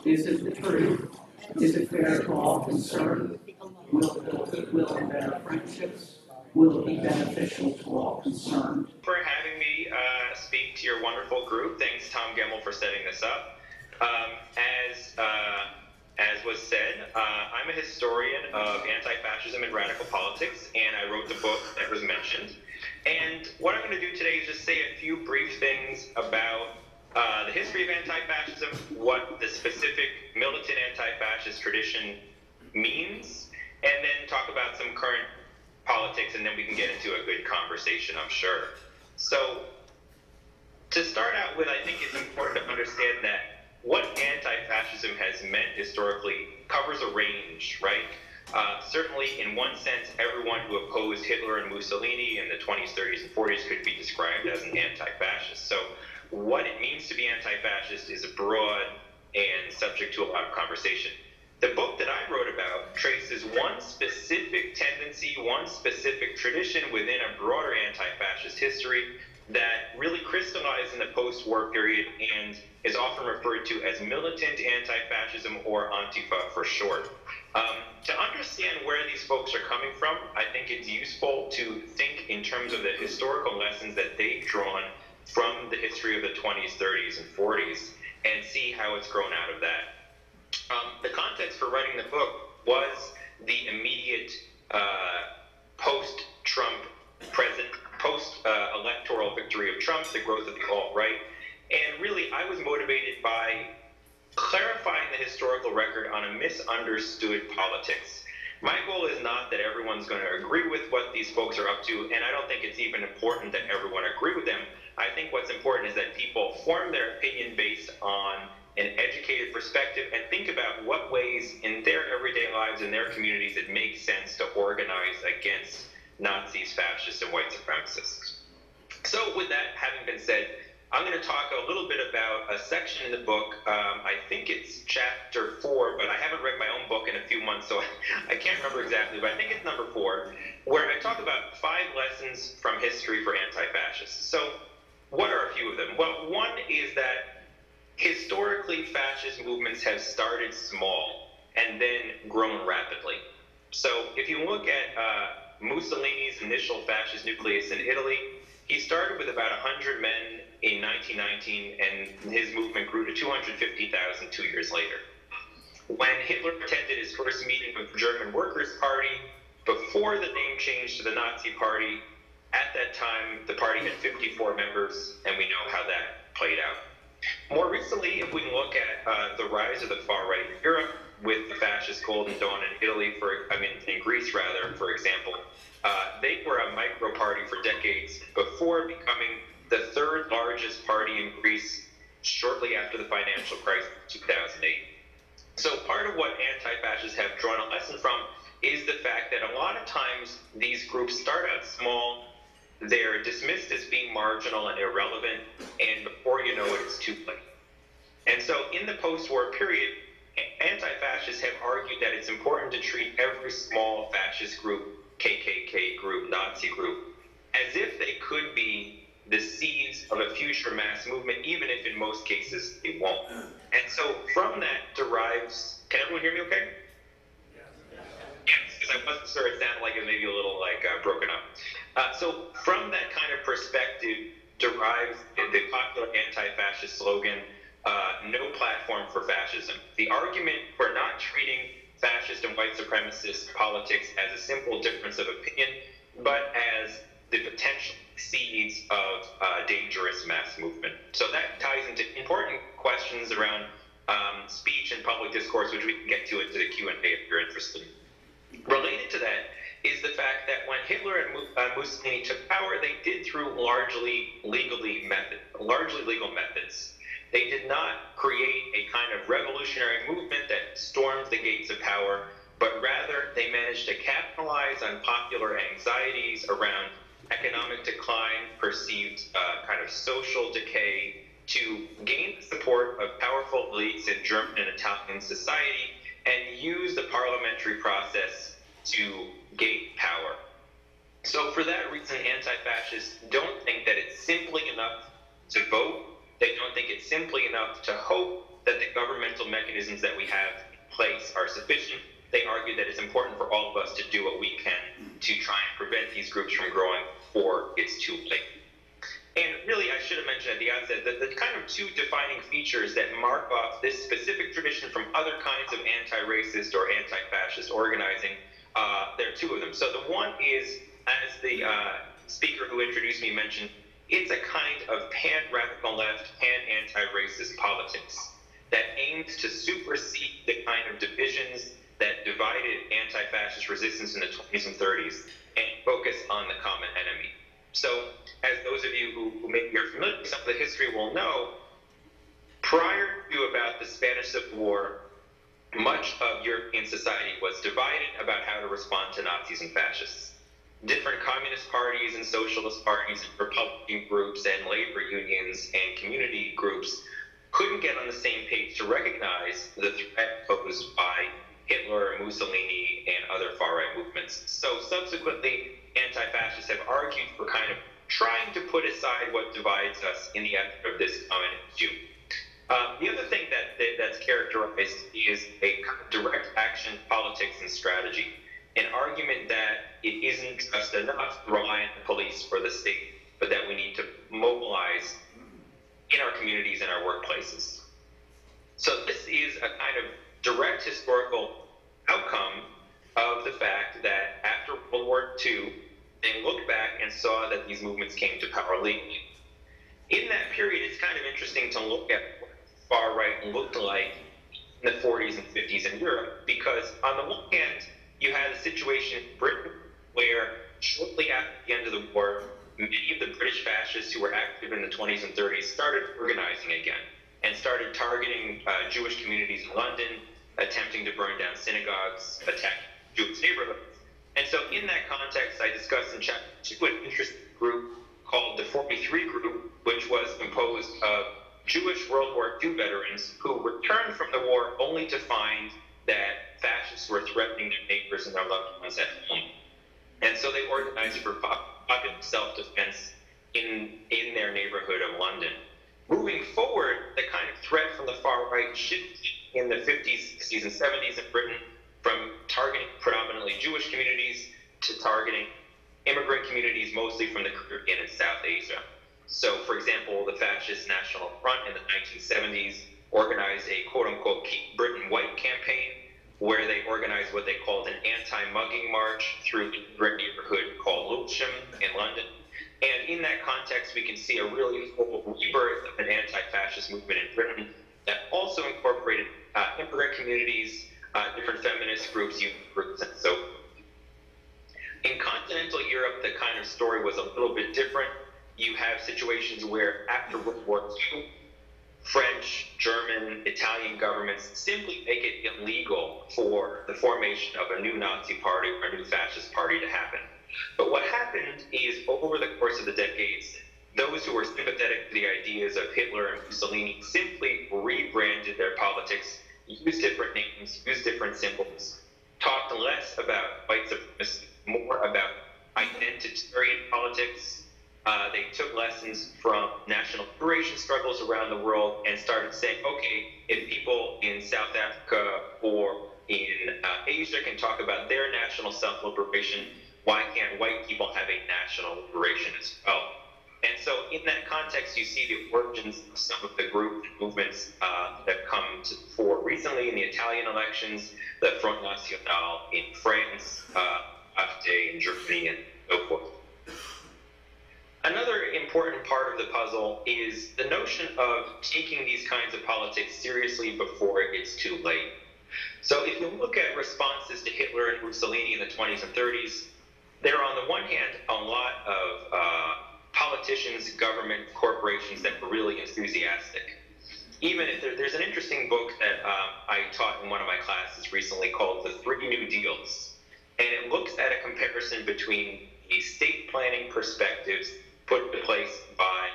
Is it the truth? Is it fair to all concerned? Will it build goodwill and better friendships? Will it be beneficial to all concerned? For having me speak to your wonderful group. Thanks, Tom Gemmell, for setting this up. As was said, I'm a historian of anti-fascism and radical politics, and I wrote the book that was mentioned. And what I'm going to do today is just say a few brief things about the history of anti-fascism, what the specific militant anti-fascist tradition means, and then talk about some current politics, and then we can get into a good conversation, I'm sure. So, to start out with, I think it's important to understand that what anti-fascism has meant historically covers a range, right? Certainly, in one sense, everyone who opposed Hitler and Mussolini in the 20s, 30s, and 40s could be described as an anti-fascist. So, what it means to be anti-fascist is broad and subject to a lot of conversation. The book that I wrote about traces one specific tendency, one specific tradition within a broader anti-fascist history that really crystallized in the post-war period and is often referred to as militant anti-fascism, or Antifa for short. To understand where these folks are coming from, I think it's useful to think in terms of the historical lessons that they've drawn from the history of the 20s, 30s, and 40s, and see how it's grown out of that. The context for writing the book was the immediate post-Trump post-electoral victory of Trump, the growth of the alt-right, and really I was motivated by clarifying the historical record on a misunderstood politics. My goal is not that everyone's going to agree with what these folks are up to, and I don't think it's even important that everyone agree with them. I think what's important is that people form their opinion based on an educated perspective and think about what ways in their everyday lives, in their communities, it makes sense to organize against Nazis, fascists, and white supremacists. So with that having been said, I'm going to talk a little bit about a section in the book. I think it's chapter 4, but I haven't read my own book in a few months, so I can't remember exactly, but I think it's number 4, where I talk about 5 lessons from history for anti-fascists. So what are a few of them? Well, one is that historically, fascist movements have started small and then grown rapidly. So if you look at Mussolini's initial fascist nucleus in Italy, he started with about 100 men in 1919, and his movement grew to 250,000 2 years later. When Hitler attended his first meeting with the German Workers' Party, before the name changed to the Nazi Party, at that time, the party had 54 members, and we know how that played out. More recently, if we look at the rise of the far right in Europe, with the fascist Golden Dawn in Italy, in Greece rather, for example, they were a micro-party for decades before becoming the 3rd largest party in Greece shortly after the financial crisis of 2008. So part of what anti-fascists have drawn a lesson from is the fact that a lot of times these groups start out small, they're dismissed as being marginal and irrelevant, and before you know it, it's too late. And so in the post-war period, anti-fascists have argued that it's important to treat every small fascist group, KKK group, Nazi group, as if they could be the seeds of a future mass movement, even if in most cases it won't. And so from that derives, can everyone hear me okay? Yes, because I wasn't sure, it sounded like it was maybe a little broken up. So from that kind of perspective derives the popular anti-fascist slogan, no platform for fascism. The argument for not treating fascist and white supremacist politics as a simple difference of opinion, but as the potential seeds of dangerous mass movement. So that ties into important questions around speech and public discourse, which we can get to into the Q&A if you're interested. Related to that is the fact that when Hitler and Mussolini took power, they did through largely legal methods. They did not create a kind of revolutionary movement that stormed the gates of power, but rather they managed to capitalize on popular anxieties around economic decline, perceived kind of social decay, to gain the support of powerful elites in German and Italian society, and use the parliamentary process to gain power. So for that reason, anti-fascists don't think that it's simply enough to vote. They don't think it's simply enough to hope that the governmental mechanisms that we have in place are sufficient. They argue that it's important for all of us to do what we can to try and prevent these groups from growing before it's too late. And really, I should have mentioned at the outset that the kind of two defining features that mark off this specific tradition from other kinds of anti-racist or anti-fascist organizing, there are two of them. So the one is, as the speaker who introduced me mentioned, it's a kind of pan-radical left, pan-anti-racist politics that aims to supersede the kind of divisions that divided anti-fascist resistance in the 20s and 30s and focus on the common enemy. So, as those of you who maybe are familiar with some of the history will know, prior to about the Spanish Civil War, much of European society was divided about how to respond to Nazis and fascists. Different communist parties and socialist parties and Republican groups and labor unions and community groups couldn't get on the same page to recognize the threat posed by Hitler, Mussolini, and other far-right movements. So subsequently, anti-fascists have argued for kind of trying to put aside what divides us in the effort of this common issue. The other thing that's characterized is a kind of direct action politics and strategy, an argument that it isn't just enough to rely on the police or the state, but that we need to mobilize in our communities and our workplaces. So this is a kind of direct historical outcome of the fact that after World War II, they looked back and saw that these movements came to power legally. In that period, it's kind of interesting to look at what far right looked like in the 40s and 50s in Europe, because on the one hand, you had a situation in Britain where shortly after the end of the war, many of the British fascists who were active in the 20s and 30s started organizing again and started targeting Jewish communities in London, attempting to burn down synagogues, attack Jewish neighborhoods. And so in that context, I discussed in chapter 2 an interesting group called the 43 Group, which was composed of Jewish World War II veterans who returned from the war only to find that fascists were threatening their neighbors and their loved ones at home. And so they organized for popular self-defense in their neighborhood of London. Moving forward, the kind of threat from the far right shifted in the 50s, 60s, and 70s in Britain from targeting predominantly Jewish communities to targeting immigrant communities, mostly from the Caribbean and South Asia. So, for example, the Fascist National Front in the 1970s organized a quote-unquote Keep Britain White campaign, where they organized what they called an anti-mugging march through an immigrant neighborhood called Lewisham in London. And in that context, we can see a really full rebirth of an anti-fascist movement in Britain that also incorporated immigrant communities, different feminist groups, youth groups, and so forth. In continental Europe, the kind of story was a little bit different. You have situations where after World War II, French, German, Italian governments simply make it illegal for the formation of a new Nazi party or a new fascist party to happen. But what happened is, over the course of the decades, those who were sympathetic to the ideas of Hitler and Mussolini simply rebranded their politics, used different names, used different symbols, talked less about white supremacy, more about identitarian politics. They took lessons from national liberation struggles around the world and started saying, okay, if people in South Africa or in Asia can talk about their national self-liberation, why can't white people have a national liberation as well? And so in that context, you see the origins of some of the group movements that have come to the fore recently in the Italian elections, the Front National in France, AfD in Germany, and so forth. Another important part of the puzzle is the notion of taking these kinds of politics seriously before it's too late. So if you look at responses to Hitler and Mussolini in the 20s and 30s, there are on the one hand a lot of politicians, government, corporations that were really enthusiastic. Even if there's an interesting book that I taught in one of my classes recently called The Three New Deals. And it looks at a comparison between the state planning perspectives put in place by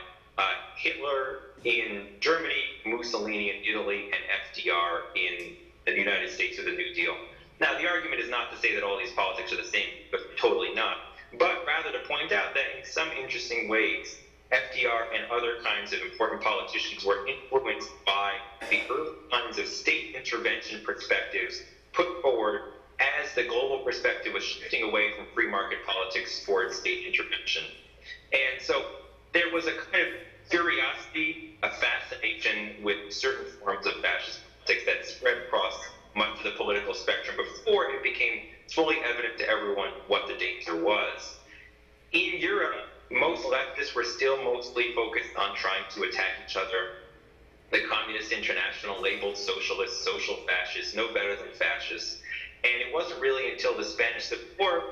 Hitler in Germany, Mussolini in Italy, and FDR in the United States with the New Deal. Now, the argument is not to say that all these politics are the same, but totally not. But rather to point out that in some interesting ways, FDR and other kinds of important politicians were influenced by the early kinds of state intervention perspectives put forward as the global perspective was shifting away from free market politics towards state intervention. And so there was a kind of curiosity, a fascination with certain forms of fascist politics that spread across much of the political spectrum before it became fully evident to everyone what the danger was. In Europe, most leftists were still mostly focused on trying to attack each other. The Communist International labeled socialists social fascists, no better than fascists. And it wasn't really until the Spanish Civil War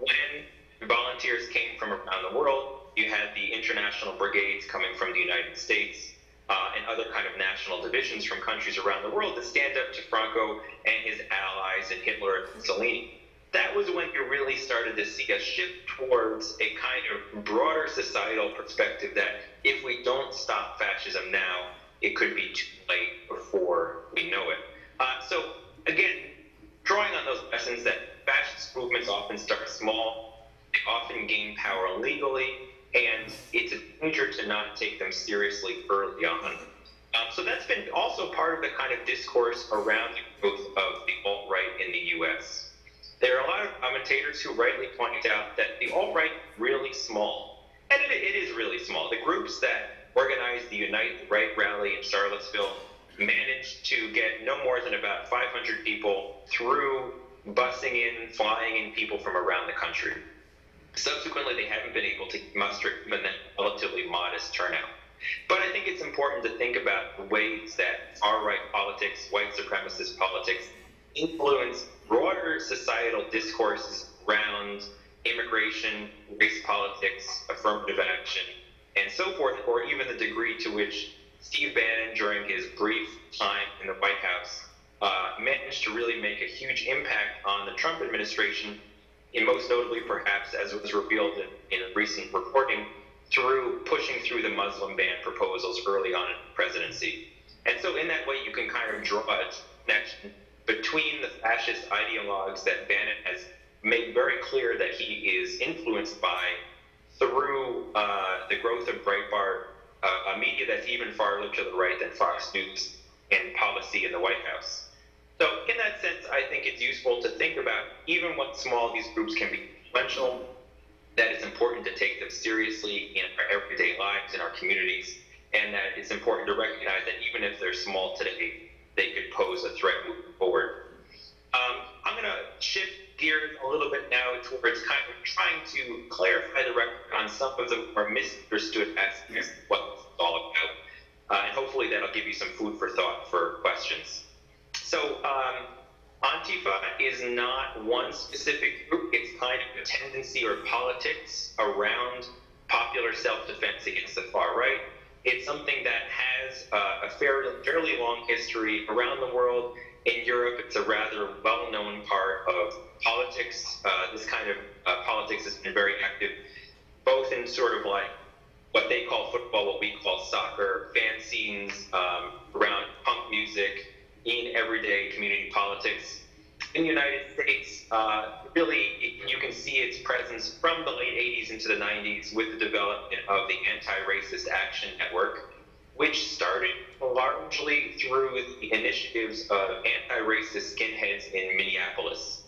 when volunteers came from around the world. You had the international brigades coming from the United States and other kind of national divisions from countries around the world to stand up to Franco and his allies and Hitler and Mussolini. That was when you really started to see a shift towards a kind of broader societal perspective that if we don't stop fascism now, it could be too late before we know it. So again, drawing on those lessons that fascist movements often start small, they often gain power illegally, and it's a danger to not take them seriously early on. So that's been also part of the kind of discourse around the growth of the alt-right in the US. There are a lot of commentators who rightly point out that the alt-right is really small, and it is really small. The groups that organized the Unite the Right rally in Charlottesville managed to get no more than about 500 people through busing in, flying in people from around the country. Subsequently, they haven't been able to muster even that relatively modest turnout. But I think it's important to think about the ways that far-right politics, white supremacist politics, influence broader societal discourses around immigration, race politics, affirmative action, and so forth, or even the degree to which Steve Bannon, during his brief time in the White House, managed to really make a huge impact on the Trump administration, and most notably perhaps, as was revealed in a recent reporting, through pushing through the Muslim ban proposals early on in the presidency. And so in that way, you can kind of draw a connection between the fascist ideologues that Bannon has made very clear that he is influenced by through the growth of Breitbart, a media that's even farther to the right than Fox News, and policy in the White House. So in that sense, I think it's useful to think about, even when small these groups can be influential, that it's important to take them seriously in our everyday lives, in our communities, and that it's important to recognize that even if they're small today, they could pose a threat moving forward. I'm going to shift gears a little bit now towards kind of trying to clarify the record on some of the more misunderstood aspects of what it's all about. And hopefully that'll give you some food for thought for questions. So Antifa is not one specific group. It's kind of a tendency or politics around popular self-defense against the far right. It's something that has a fairly long history around the world. In Europe, it's a rather well-known part of politics. This kind of politics has been very active, both in sort of like what they call football, what we call soccer, fan scenes around punk music, in everyday community politics. In the United States, really, you can see its presence from the late 80s into the 90s with the development of the Anti-Racist Action Network, which started largely through the initiatives of anti-racist skinheads in Minneapolis.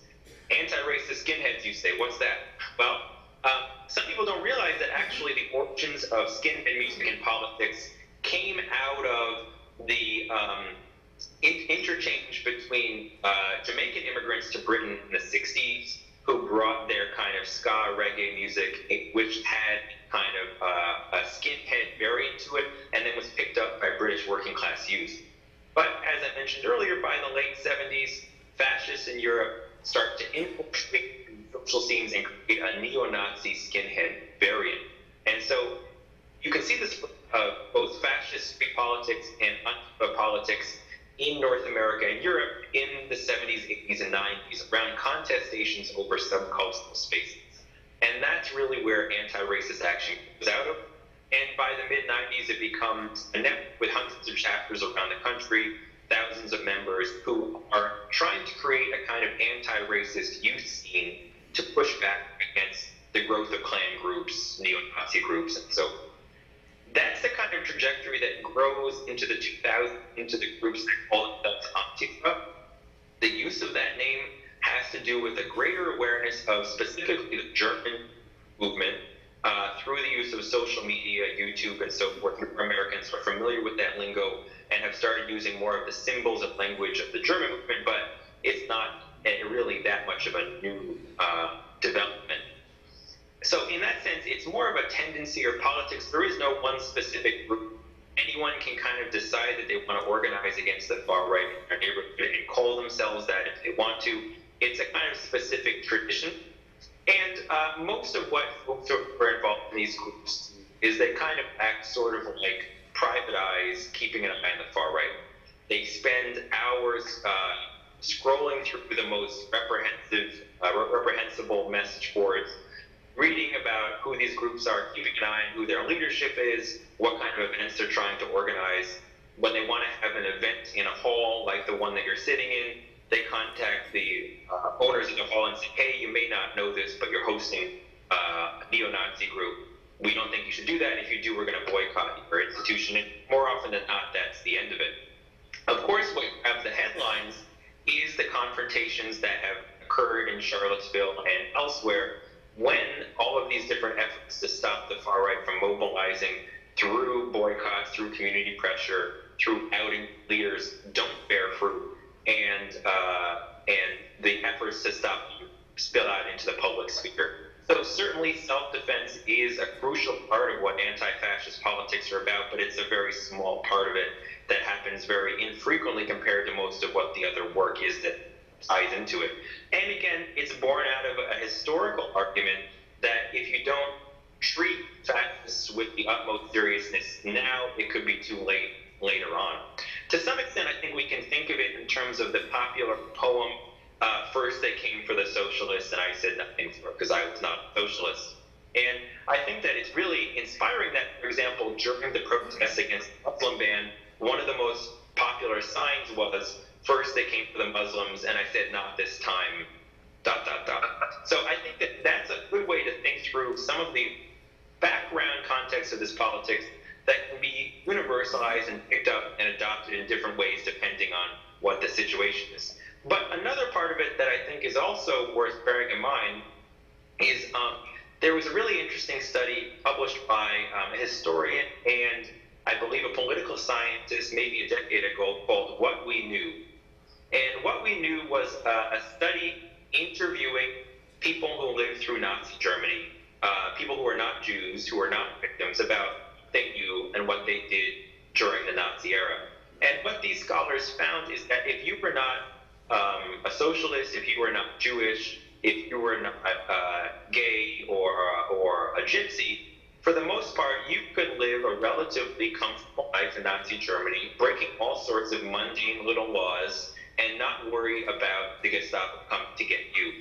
Anti-racist skinheads, you say, what's that? Well, some people don't realize that actually the origins of skinhead music and politics came out of the interchange between Jamaican immigrants to Britain in the 60s, who brought their kind of ska reggae music, which had kind of a skinhead variant to it, and then was picked up by British working class youth. But as I mentioned earlier, by the late 70s, fascists in Europe start to infiltrate social scenes and create a neo-Nazi skinhead variant. And so you can see this both fascist street politics and Antifa politics in North America and Europe in the 70s, 80s, and 90s around contestations over subcultural spaces. And that's really where anti-racist action comes out of. And by the mid-90s, it becomes a network with hundreds of chapters around the country, thousands of members who are trying to create a kind of anti-racist youth scene to push back against the growth of Klan groups, neo-Nazi groups, and so forth. trajectory that grows into the 2000s, into the groups that call themselves Antifa. The use of that name has to do with a greater awareness of specifically the German movement through the use of social media, YouTube, and so forth. Americans are familiar with that lingo and have started using more of the symbols of language of the German movement, but it's not really that much of a new development. So in that sense, it's more of a tendency or politics. There is no one specific group. Anyone can kind of decide that they want to organize against the far right in their neighborhood and call themselves that if they want to. It's a kind of specific tradition. And most of what folks who are involved in these groups is they kind of act sort of like private eyes keeping an eye on the far right. They spend hours scrolling through the most reprehensible message boards, reading about who these groups are, keeping an eye on who their leadership is, what kind of events they're trying to organize. When they want to have an event in a hall like the one that you're sitting in, they contact the owners of the hall and say, hey, you may not know this, but you're hosting a neo-Nazi group. We don't think you should do that. If you do, we're going to boycott your institution. And more often than not, that's the end of it. Of course, what you have the headlines is the confrontations that have occurred in Charlottesville and elsewhere when all of these different efforts to stop the far right from mobilizing through boycotts, through community pressure, through outing leaders don't bear fruit, and the efforts to stop them spill out into the public sphere. So certainly self-defense is a crucial part of what anti-fascist politics are about, but it's a very small part of it that happens very infrequently compared to most of what the other work is that ties into it. And again, it's born out of a historical argument that if you don't treat fascists with the utmost seriousness now, it could be too late later on. To some extent, I think we can think of it in terms of the popular poem, First They Came for the Socialists, and I said nothing for it because I was not a socialist. And I think that it's really inspiring that, for example, during the protests against the Muslim ban, one of the most popular signs was, first they came for the Muslims, and I said, not this time, ... So I think that that's a good way to think through some of the background context of this politics that can be universalized and picked up and adopted in different ways depending on what the situation is. But another part of it that I think is also worth bearing in mind is there was a really interesting study published by a historian and I believe a political scientist maybe a decade ago called What We Knew. And What We Knew was a study interviewing people who lived through Nazi Germany, people who are not Jews, who are not victims, about what they knew and what they did during the Nazi era. And what these scholars found is that if you were not a socialist, if you were not Jewish, if you were not gay or a gypsy, for the most part, you could live a relatively comfortable life in Nazi Germany, breaking all sorts of mundane little laws and not worry about the Gestapo coming to get you.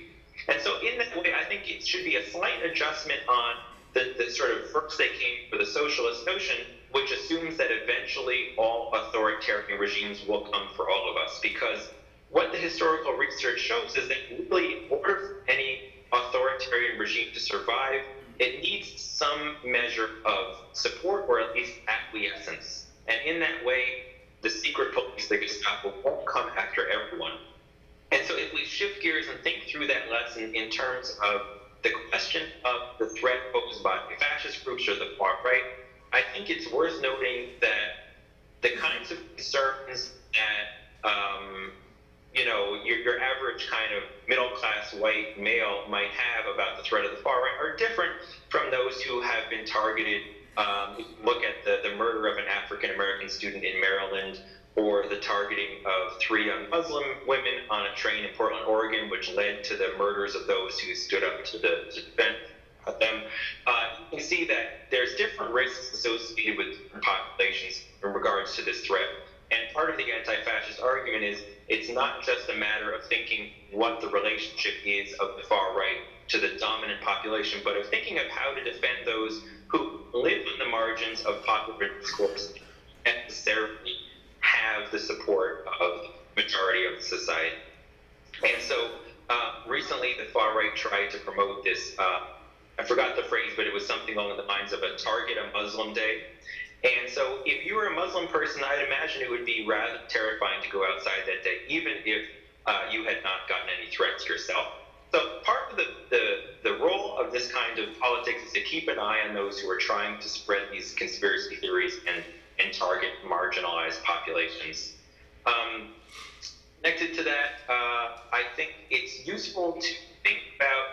And so in that way, I think it should be a slight adjustment on the sort of first they came for the socialist notion, which assumes that eventually all authoritarian regimes will come for all of us. Because what the historical research shows is that really, in order for any authoritarian regime to survive, it needs some measure of support or at least acquiescence. And in that way, the secret police, the Gestapo, won't come after everyone. And so if we shift gears and think through that lesson in terms of the question of the threat posed by fascist groups or the far right, I think it's worth noting that the kinds of concerns that your average kind of middle-class white male might have about the threat of the far right are different from those who have been targeted. Look at the murder of an African-American student in Maryland, or the targeting of 3 young Muslim women on a train in Portland, Oregon, which led to the murders of those who stood up to defend them. You can see that there's different risks associated with different populations in regards to this threat. And part of the anti-fascist argument is it's not just a matter of thinking what the relationship is of the far right to the dominant population, but of thinking of how to defend those who live on the margins of popular discourse and necessarily have the support of the majority of the society. And so recently the far right tried to promote this, I forgot the phrase, but it was something along the lines of a Target a Muslim Day. And so if you were a Muslim person, I'd imagine it would be rather terrifying to go outside that day, even if you had not gotten any threats yourself. So part of the role of this kind of politics is to keep an eye on those who are trying to spread these conspiracy theories and target marginalized populations. Connected to that, I think it's useful to think about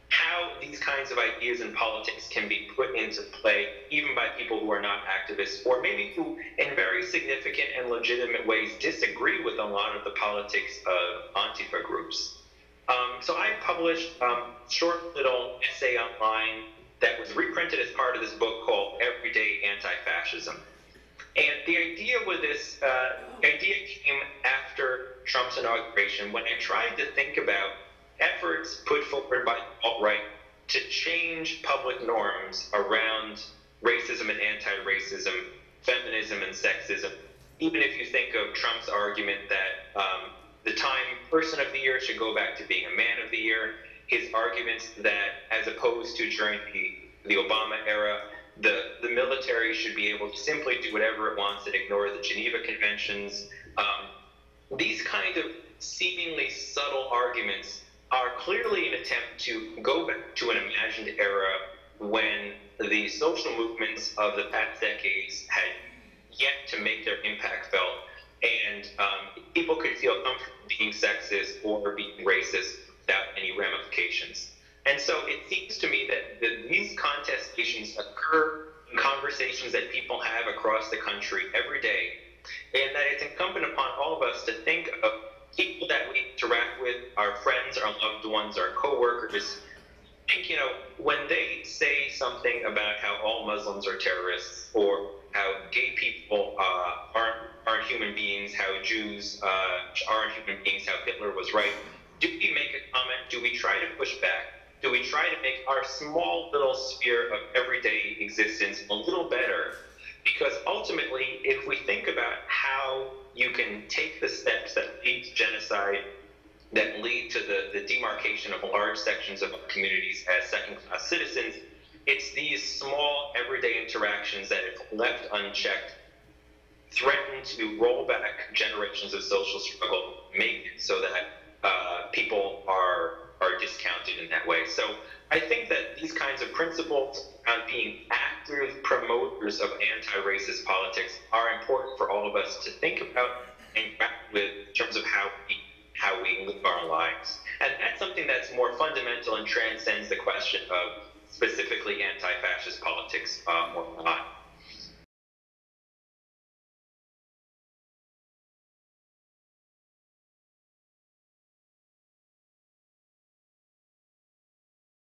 how these kinds of ideas in politics can be put into play, even by people who are not activists, or maybe who, in very significant and legitimate ways, disagree with a lot of the politics of Antifa groups. So I published a short little essay online that was reprinted as part of this book called Everyday Anti-Fascism. And the idea with this, idea came after Trump's inauguration, when I tried to think about efforts put forward by the alt-right to change public norms around racism and anti-racism, feminism and sexism. Even if you think of Trump's argument that the Time Person of the Year should go back to being a Man of the Year, his arguments that as opposed to during the Obama era, the military should be able to simply do whatever it wants and ignore the Geneva Conventions. These kind of seemingly subtle arguments are clearly an attempt to go back to an imagined era when the social movements of the past decades had yet to make their impact felt, and people could feel comfortable being sexist or being racist without any ramifications. And so it seems to me that these contestations occur in conversations that people have across the country every day, and that it's incumbent upon all of us to think of people that we interact with, our friends, our loved ones, our coworkers. I think, when they say something about how all Muslims are terrorists, or how gay people aren't human beings, how Jews aren't human beings, how Hitler was right, do we make a comment? Do we try to push back? Do we try to make our small little sphere of everyday existence a little better? Because ultimately, if we think about how you can take the steps that lead to genocide, that lead to the demarcation of large sections of our communities as second-class citizens, it's these small everyday interactions that, if left unchecked, threaten to roll back generations of social struggle, make it so that people are discounted in that way. So I think that these kinds of principles on being active promoters of anti-racist politics are important for all of us to think about and grapple with in terms of how we live our lives. And that's something that's more fundamental and transcends the question of specifically anti-fascist politics or not.